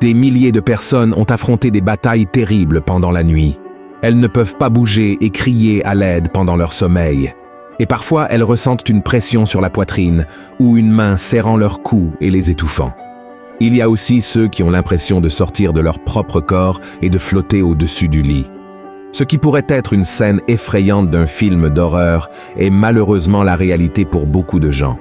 Des milliers de personnes ont affronté des batailles terribles pendant la nuit. Elles ne peuvent pas bouger et crier à l'aide pendant leur sommeil. Et parfois, elles ressentent une pression sur la poitrine ou une main serrant leur cou et les étouffant. Il y a aussi ceux qui ont l'impression de sortir de leur propre corps et de flotter au-dessus du lit. Ce qui pourrait être une scène effrayante d'un film d'horreur est malheureusement la réalité pour beaucoup de gens.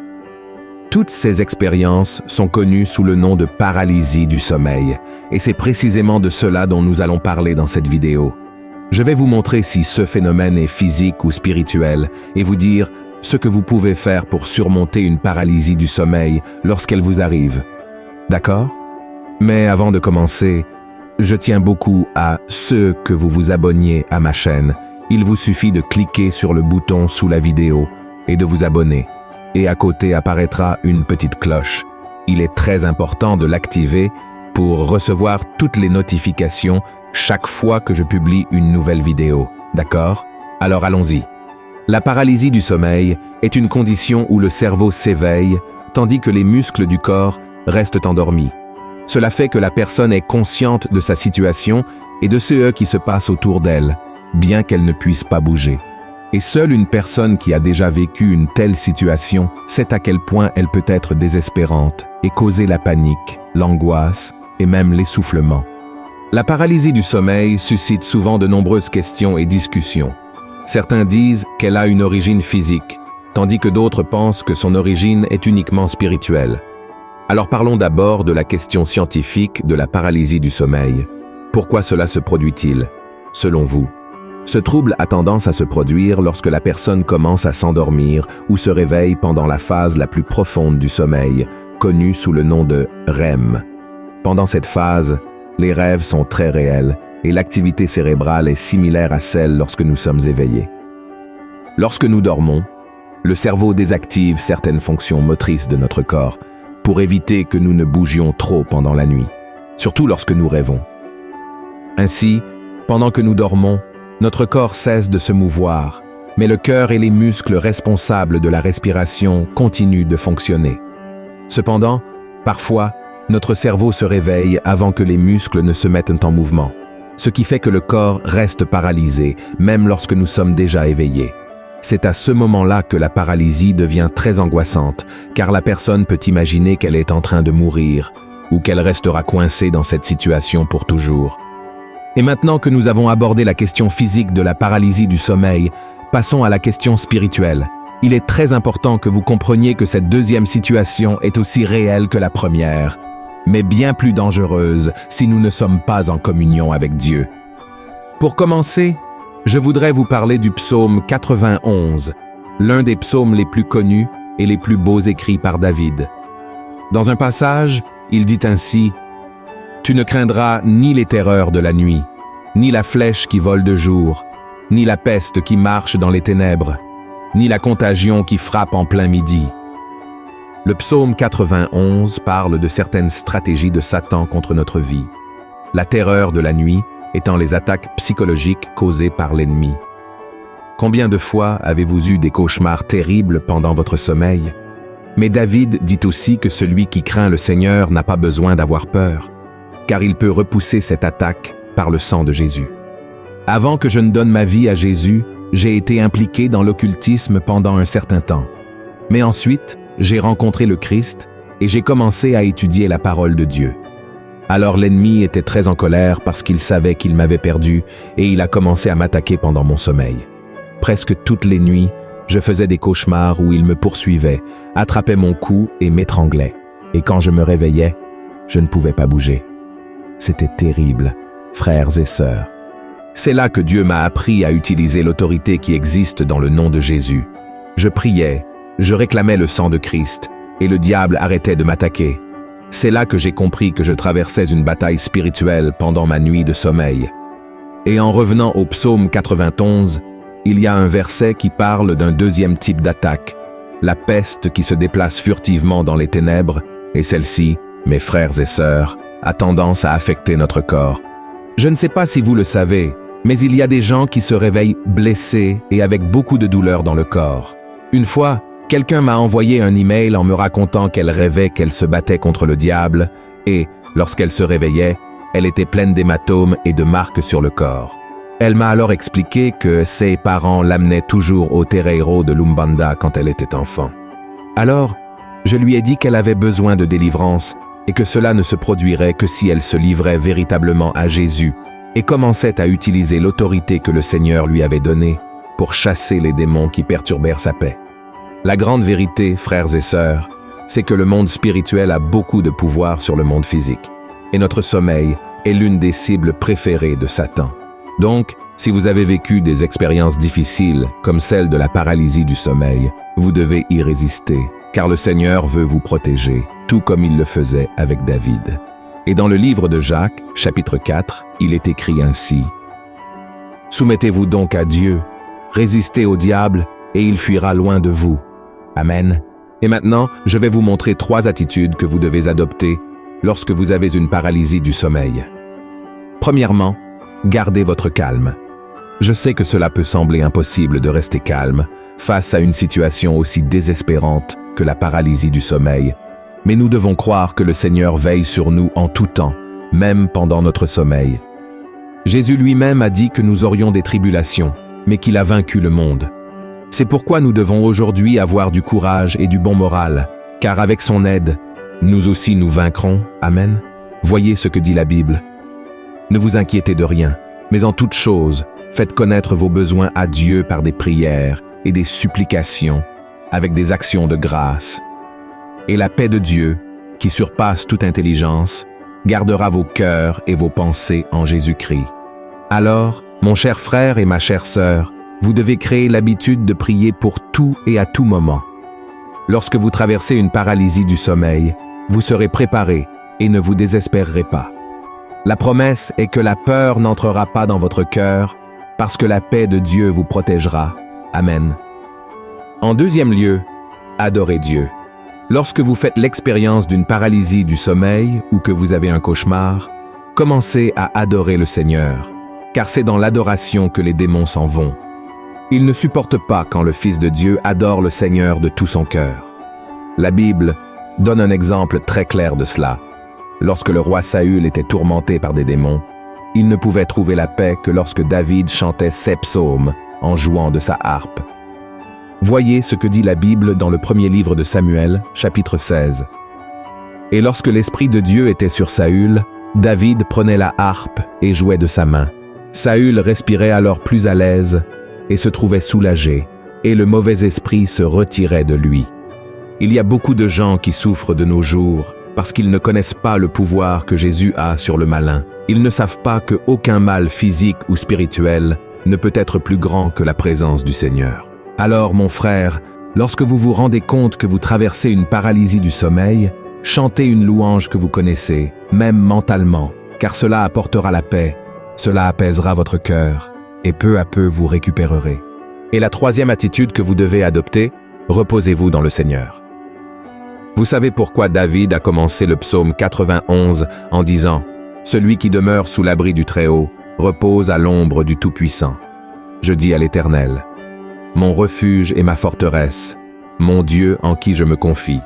Toutes ces expériences sont connues sous le nom de paralysie du sommeil, et c'est précisément de cela dont nous allons parler dans cette vidéo. Je vais vous montrer si ce phénomène est physique ou spirituel, et vous dire ce que vous pouvez faire pour surmonter une paralysie du sommeil lorsqu'elle vous arrive. D'accord? Mais avant de commencer, je tiens beaucoup à ce que vous vous abonniez à ma chaîne. Il vous suffit de cliquer sur le bouton sous la vidéo et de vous abonner. Et à côté apparaîtra une petite cloche. Il est très important de l'activer pour recevoir toutes les notifications chaque fois que je publie une nouvelle vidéo. D'accord? Alors allons-y. La paralysie du sommeil est une condition où le cerveau s'éveille tandis que les muscles du corps restent endormis. Cela fait que la personne est consciente de sa situation et de ce qui se passe autour d'elle, bien qu'elle ne puisse pas bouger. Et seule une personne qui a déjà vécu une telle situation sait à quel point elle peut être désespérante et causer la panique, l'angoisse et même l'essoufflement. La paralysie du sommeil suscite souvent de nombreuses questions et discussions. Certains disent qu'elle a une origine physique, tandis que d'autres pensent que son origine est uniquement spirituelle. Alors parlons d'abord de la question scientifique de la paralysie du sommeil. Pourquoi cela se produit-il, selon vous? Ce trouble a tendance à se produire lorsque la personne commence à s'endormir ou se réveille pendant la phase la plus profonde du sommeil, connue sous le nom de REM. Pendant cette phase, les rêves sont très réels et l'activité cérébrale est similaire à celle lorsque nous sommes éveillés. Lorsque nous dormons, le cerveau désactive certaines fonctions motrices de notre corps pour éviter que nous ne bougions trop pendant la nuit, surtout lorsque nous rêvons. Ainsi, pendant que nous dormons, notre corps cesse de se mouvoir, mais le cœur et les muscles responsables de la respiration continuent de fonctionner. Cependant, parfois, notre cerveau se réveille avant que les muscles ne se mettent en mouvement, ce qui fait que le corps reste paralysé, même lorsque nous sommes déjà éveillés. C'est à ce moment-là que la paralysie devient très angoissante, car la personne peut imaginer qu'elle est en train de mourir ou qu'elle restera coincée dans cette situation pour toujours. Et maintenant que nous avons abordé la question physique de la paralysie du sommeil, passons à la question spirituelle. Il est très important que vous compreniez que cette deuxième situation est aussi réelle que la première, mais bien plus dangereuse si nous ne sommes pas en communion avec Dieu. Pour commencer, je voudrais vous parler du psaume 91, l'un des psaumes les plus connus et les plus beaux écrits par David. Dans un passage, il dit ainsi: « Tu ne craindras ni les terreurs de la nuit, ni la flèche qui vole de jour, ni la peste qui marche dans les ténèbres, ni la contagion qui frappe en plein midi. » Le psaume 91 parle de certaines stratégies de Satan contre notre vie. La terreur de la nuit étant les attaques psychologiques causées par l'ennemi. Combien de fois avez-vous eu des cauchemars terribles pendant votre sommeil? Mais David dit aussi que celui qui craint le Seigneur n'a pas besoin d'avoir peur, car il peut repousser cette attaque par le sang de Jésus. Avant que je ne donne ma vie à Jésus, j'ai été impliqué dans l'occultisme pendant un certain temps. Mais ensuite, j'ai rencontré le Christ et j'ai commencé à étudier la parole de Dieu. Alors l'ennemi était très en colère parce qu'il savait qu'il m'avait perdu et il a commencé à m'attaquer pendant mon sommeil. Presque toutes les nuits, je faisais des cauchemars où il me poursuivait, attrapait mon cou et m'étranglait. Et quand je me réveillais, je ne pouvais pas bouger. C'était terrible, frères et sœurs. C'est là que Dieu m'a appris à utiliser l'autorité qui existe dans le nom de Jésus. Je priais, je réclamais le sang de Christ et le diable arrêtait de m'attaquer. C'est là que j'ai compris que je traversais une bataille spirituelle pendant ma nuit de sommeil. Et en revenant au psaume 91, il y a un verset qui parle d'un deuxième type d'attaque, la peste qui se déplace furtivement dans les ténèbres, et celle-ci, mes frères et sœurs, a tendance à affecter notre corps. Je ne sais pas si vous le savez, mais il y a des gens qui se réveillent blessés et avec beaucoup de douleur dans le corps. Une fois, quelqu'un m'a envoyé un email en me racontant qu'elle rêvait qu'elle se battait contre le diable et, Lorsqu'elle se réveillait, elle était pleine d'hématomes et de marques sur le corps. Elle m'a alors expliqué que ses parents l'amenaient toujours au Terreiro de l'Umbanda quand elle était enfant. Alors, je lui ai dit qu'elle avait besoin de délivrance et que cela ne se produirait que si elle se livrait véritablement à Jésus et commençait à utiliser l'autorité que le Seigneur lui avait donnée pour chasser les démons qui perturbèrent sa paix. La grande vérité, frères et sœurs, c'est que le monde spirituel a beaucoup de pouvoir sur le monde physique, et notre sommeil est l'une des cibles préférées de Satan. Donc, si vous avez vécu des expériences difficiles, comme celle de la paralysie du sommeil, vous devez y résister, car le Seigneur veut vous protéger, tout comme il le faisait avec David. Et dans le livre de Jacques, chapitre 4, il est écrit ainsi: « Soumettez-vous donc à Dieu, résistez au diable, et il fuira loin de vous. » Amen. Et maintenant, je vais vous montrer 3 attitudes que vous devez adopter lorsque vous avez une paralysie du sommeil. Premièrement, gardez votre calme. Je sais que cela peut sembler impossible de rester calme face à une situation aussi désespérante que la paralysie du sommeil, mais nous devons croire que le Seigneur veille sur nous en tout temps, même pendant notre sommeil. Jésus lui-même a dit que nous aurions des tribulations, mais qu'il a vaincu le monde. C'est pourquoi nous devons aujourd'hui avoir du courage et du bon moral, car avec son aide, nous aussi nous vaincrons. Amen. Voyez ce que dit la Bible. Ne vous inquiétez de rien, mais en toute chose, faites connaître vos besoins à Dieu par des prières et des supplications, avec des actions de grâce. Et la paix de Dieu, qui surpasse toute intelligence, gardera vos cœurs et vos pensées en Jésus-Christ. Alors, mon cher frère et ma chère sœur, vous devez créer l'habitude de prier pour tout et à tout moment. Lorsque vous traversez une paralysie du sommeil, vous serez préparé et ne vous désespérerez pas. La promesse est que la peur n'entrera pas dans votre cœur parce que la paix de Dieu vous protégera. Amen. En deuxième lieu, adorez Dieu. Lorsque vous faites l'expérience d'une paralysie du sommeil ou que vous avez un cauchemar, commencez à adorer le Seigneur, car c'est dans l'adoration que les démons s'en vont. Ils ne supportent pas quand le Fils de Dieu adore le Seigneur de tout son cœur. La Bible donne un exemple très clair de cela. Lorsque le roi Saül était tourmenté par des démons, il ne pouvait trouver la paix que lorsque David chantait ses psaumes en jouant de sa harpe. Voyez ce que dit la Bible dans le premier livre de Samuel, chapitre 16. Et lorsque l'Esprit de Dieu était sur Saül, David prenait la harpe et jouait de sa main. Saül respirait alors plus à l'aise et se trouvait soulagé, et le mauvais esprit se retirait de lui. Il y a beaucoup de gens qui souffrent de nos jours parce qu'ils ne connaissent pas le pouvoir que Jésus a sur le malin. Ils ne savent pas qu'aucun mal physique ou spirituel ne peut être plus grand que la présence du Seigneur. Alors, mon frère, lorsque vous vous rendez compte que vous traversez une paralysie du sommeil, chantez une louange que vous connaissez, même mentalement, car cela apportera la paix, cela apaisera votre cœur, et peu à peu vous récupérerez. Et la troisième attitude que vous devez adopter, reposez-vous dans le Seigneur. Vous savez pourquoi David a commencé le psaume 91 en disant « Celui qui demeure sous l'abri du Très-Haut repose à l'ombre du Tout-Puissant. Je dis à l'Éternel, mon refuge et ma forteresse, mon Dieu en qui je me confie. »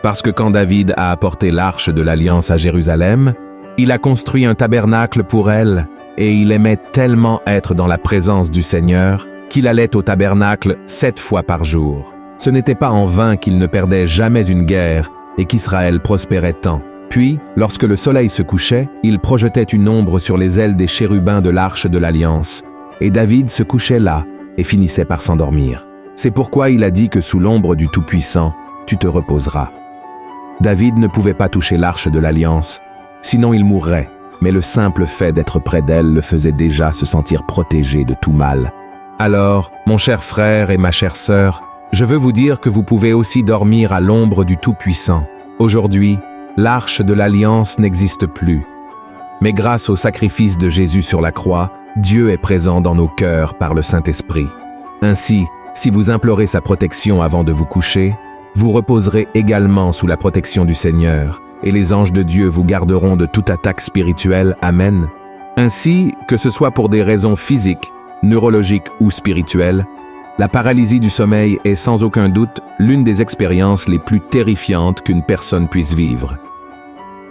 Parce que quand David a apporté l'arche de l'Alliance à Jérusalem, il a construit un tabernacle pour elle, et il aimait tellement être dans la présence du Seigneur qu'il allait au tabernacle 7 fois par jour. Ce n'était pas en vain qu'il ne perdait jamais une guerre et qu'Israël prospérait tant. Puis, lorsque le soleil se couchait, il projetait une ombre sur les ailes des chérubins de l'arche de l'Alliance, et David se couchait là et finissait par s'endormir. C'est pourquoi il a dit que sous l'ombre du Tout-Puissant, tu te reposeras. David ne pouvait pas toucher l'arche de l'Alliance, sinon il mourrait, mais le simple fait d'être près d'elle le faisait déjà se sentir protégé de tout mal. Alors, mon cher frère et ma chère sœur, je veux vous dire que vous pouvez aussi dormir à l'ombre du Tout-Puissant. Aujourd'hui, l'arche de l'Alliance n'existe plus. Mais grâce au sacrifice de Jésus sur la croix, Dieu est présent dans nos cœurs par le Saint-Esprit. Ainsi, si vous implorez sa protection avant de vous coucher, vous reposerez également sous la protection du Seigneur, et les anges de Dieu vous garderont de toute attaque spirituelle. Amen. Ainsi, que ce soit pour des raisons physiques, neurologiques ou spirituelles, la paralysie du sommeil est sans aucun doute l'une des expériences les plus terrifiantes qu'une personne puisse vivre.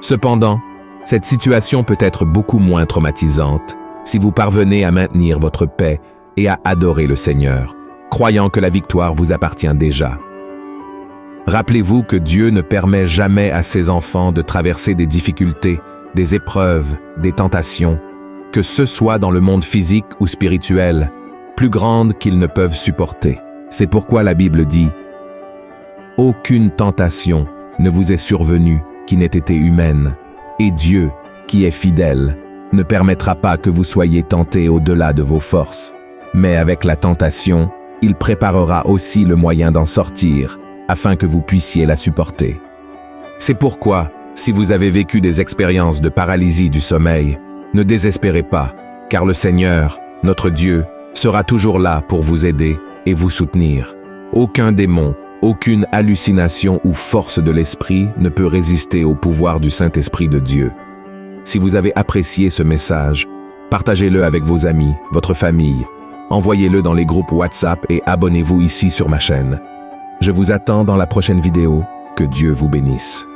Cependant, Cette situation peut être beaucoup moins traumatisante si vous parvenez à maintenir votre paix et à adorer le Seigneur, croyant que la victoire vous appartient déjà. Rappelez-vous que Dieu ne permet jamais à ses enfants de traverser des difficultés, des épreuves, des tentations, que ce soit dans le monde physique ou spirituel, plus grandes qu'ils ne peuvent supporter. C'est pourquoi la Bible dit « Aucune tentation ne vous est survenue qui n'ait été humaine, et Dieu, qui est fidèle, ne permettra pas que vous soyez tentés au-delà de vos forces. Mais avec la tentation, il préparera aussi le moyen d'en sortir, afin que vous puissiez la supporter. C'est pourquoi, si vous avez vécu des expériences de paralysie du sommeil, ne désespérez pas, car le Seigneur, notre Dieu, sera toujours là pour vous aider et vous soutenir. Aucun démon, aucune hallucination ou force de l'esprit ne peut résister au pouvoir du Saint-Esprit de Dieu. Si vous avez apprécié ce message, partagez-le avec vos amis, votre famille, envoyez-le dans les groupes WhatsApp et abonnez-vous ici sur ma chaîne. Je vous attends dans la prochaine vidéo. Que Dieu vous bénisse.